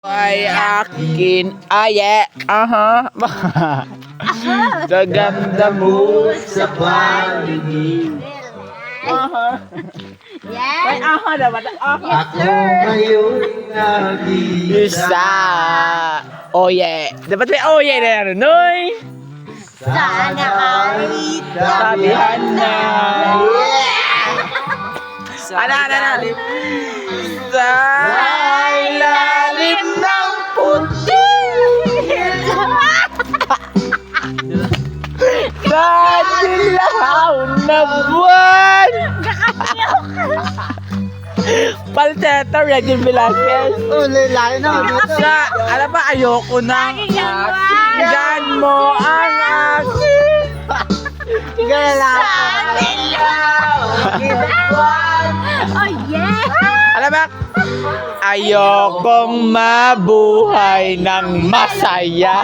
Ay akin, aye, aha. Sa ganda mo sa paligid. Aha. Yes. Ay, aha dapat. Aha. Ako ngayon nag-iisa. Isa. Oye. Dapat may oye na yan, Noy. Sana ay Sabihan na. Ano. Sa ilalim ng puti. Sa dilaw na buwan. Palteta, Regine Velasquez. Layo na dito. Sa, alam ba, ayoko na. Gan mo ang akin. Gala. Oh, yeah. Alam ba, ayokong mabuhay ng masaya.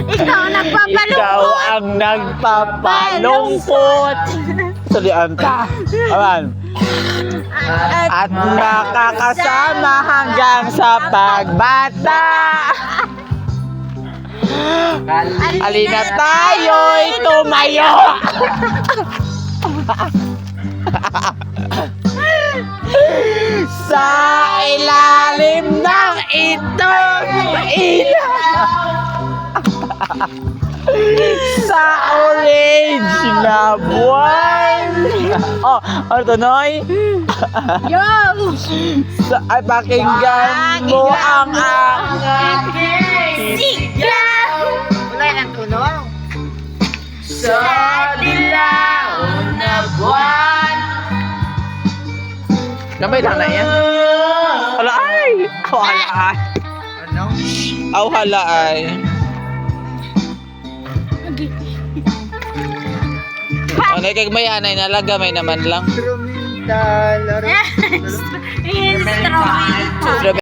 Ikaw ang nagpapalungkot. Ikaw ang nagpapalungkot. Sulian ka. Aman. At makakasama hanggang sa pagbata. Alina tayo'y tumayo. Sa ilalim ng itong ilaw. Sa orange na buwan. Oh, ano to, Noy? Yo. Sa, ay, pakinggan mo ang aking Sigaw. Wala nang tulong. sa dilaw na buwan. Kamay lang na yan. Hala ay! Aw hala ay. Ano? Aw hala ay. Ano kay mayanay nalagamay naman lang. Instrumental. Instrumental.